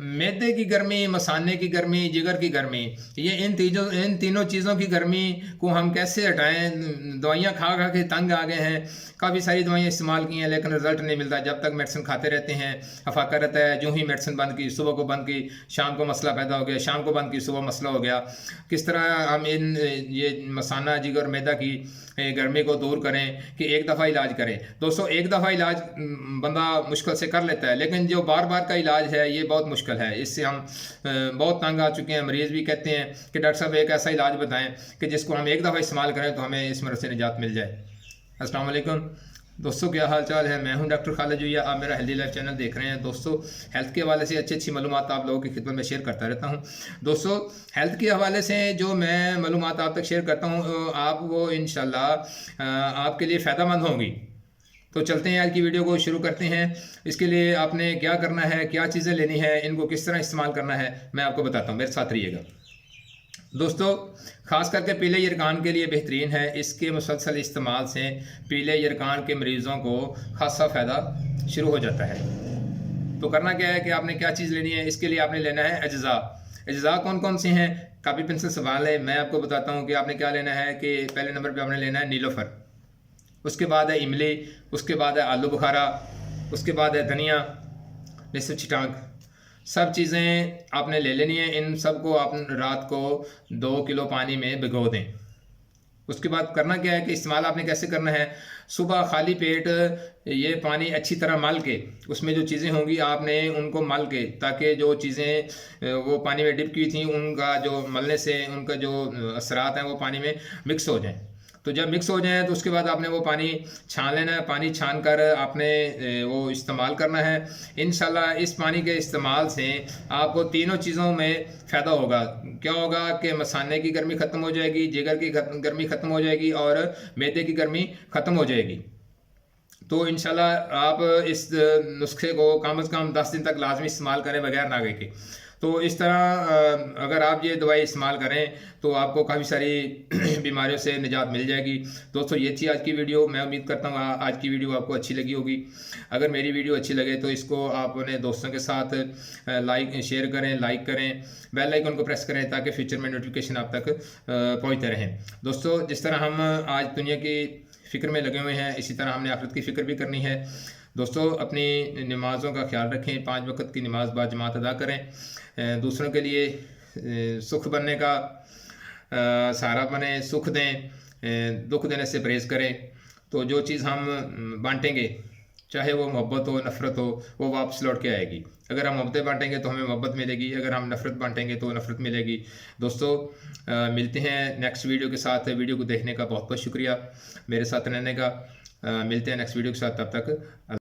मैदे की गर्मी, मसाने की गर्मी, जिगर की गर्मी, ये इन तीनों चीज़ों की गर्मी को हम कैसे हटाएं। दवाइयाँ खा खा के तंग आ गए हैं, काफ़ी सारी दवाइयाँ इस्तेमाल की हैं लेकिन रिजल्ट नहीं मिलता। जब तक मेडिसिन खाते रहते हैं अफाका रहता है। जो ही मेडिसिन बंद की, सुबह को बंद की, शाम को मसला पैदा हो गया, शाम को बंद की, सुबह मसला हो गया। किस तरह हम ये मसाना, जिगर, मैदा की गर्मी को दूर करें कि एक दफ़ा इलाज करें। दोस्तों, एक दफ़ा इलाज बंदा मुश्किल से कर लेता है, लेकिन जो बार बार का इलाज है ये बहुत मुश्किल है। इससे हम बहुत तंग आ चुके हैं। मरीज़ भी कहते हैं कि डॉक्टर साहब एक ऐसा इलाज बताएं कि जिसको हम एक दफ़ा इस्तेमाल करें तो हमें इस मर्ज़ से निजात मिल जाए। अस्सलाम वालेकुम दोस्तों, क्या हाल चाल है। मैं हूं डॉक्टर खालिद जोया, आप मेरा हेल्दी लाइफ चैनल देख रहे हैं। दोस्तों, हेल्थ के हवाले से अच्छी अच्छी मालूमात आप लोगों की खिदमत में शेयर करता रहता हूं। दोस्तों, हेल्थ के हवाले से जो मैं मालूमात आप तक शेयर करता हूं, आप वो इंशाल्लाह आपके लिए फ़ायदेमंद होंगी। तो चलते हैं, आज की वीडियो को शुरू करते हैं। इसके लिए आपने क्या करना है, क्या चीज़ें लेनी है, इनको किस तरह इस्तेमाल करना है, मैं आपको बताता हूँ, मेरे साथ रहिएगा। दोस्तों, ख़ास करके पीले यरकान के लिए बेहतरीन है। इसके मुसलसल इस्तेमाल से पीले यरकान के मरीज़ों को खासा फ़ायदा शुरू हो जाता है। तो करना क्या है कि आपने क्या चीज़ लेनी है। इसके लिए आपने लेना है अज्जा। अज्जा कौन कौन से हैं, कापी पेंसिल सवाल है, मैं आपको बताता हूँ कि आपने क्या लेना है। कि पहले नंबर पर आपने लेना है नीलोफर, उसके बाद है इमली, उसके बाद है आलू बुखारा, उसके बाद है धनिया, निसफ छिटांक। सब चीज़ें आपने ले लेनी है। इन सब को आप रात को 2 किलो पानी में भिगो दें। उसके बाद करना क्या है कि इस्तेमाल आपने कैसे करना है। सुबह खाली पेट ये पानी अच्छी तरह मल के, उसमें जो चीज़ें होंगी आपने उनको मल के, ताकि जो चीज़ें वो पानी में डिप की थी उनका जो मलने से उनका जो असरात हैं वो पानी में मिक्स हो जाएं। तो जब मिक्स हो जाए तो उसके बाद आपने वो पानी छान लेना है। पानी छान कर आपने वो इस्तेमाल करना है। इंशाल्लाह इस पानी के इस्तेमाल से आपको तीनों चीज़ों में फ़ायदा होगा। क्या होगा कि मसाने की गर्मी ख़त्म हो जाएगी, जिगर की गर्मी ख़त्म हो जाएगी और मैदे की गर्मी ख़त्म हो जाएगी। तो इंशाल्लाह आप इस नुस्खे को कम से कम 10 दिन तक लाजमी इस्तेमाल करें बगैर नागे के। तो इस तरह अगर आप ये दवाई इस्तेमाल करें तो आपको काफ़ी सारी बीमारियों से निजात मिल जाएगी। दोस्तों, ये थी आज की वीडियो। मैं उम्मीद करता हूँ आज की वीडियो आपको अच्छी लगी होगी। अगर मेरी वीडियो अच्छी लगे तो इसको आप अपने दोस्तों के साथ शेयर करें, लाइक करें, बेल आइकन को प्रेस करें ताकि फ्यूचर में नोटिफिकेशन आप तक पहुँचते रहें। दोस्तों, जिस तरह हम आज दुनिया की फ़िक्र में लगे हुए हैं, इसी तरह हमने आखिरत की फ़िक्र भी करनी है। दोस्तों, अपनी नमाज़ों का ख्याल रखें, 5 वक्त की नमाज बाजमात अदा करें, दूसरों के लिए सुख बनने का सहारा बने, सुख दें, दुख देने से परहेज़ करें। तो जो चीज़ हम बांटेंगे, चाहे वो मोहब्बत हो, नफ़रत हो, वो वापस लौट के आएगी। अगर हम मोहब्बतें बांटेंगे तो हमें मोहब्बत मिलेगी, अगर हम नफ़रत बांटेंगे तो नफ़रत मिलेगी। दोस्तों, मिलते हैं नेक्स्ट वीडियो के साथ। वीडियो को देखने का बहुत बहुत शुक्रिया, मेरे साथ रहने का। मिलते हैं नेक्स्ट वीडियो के साथ, तब तक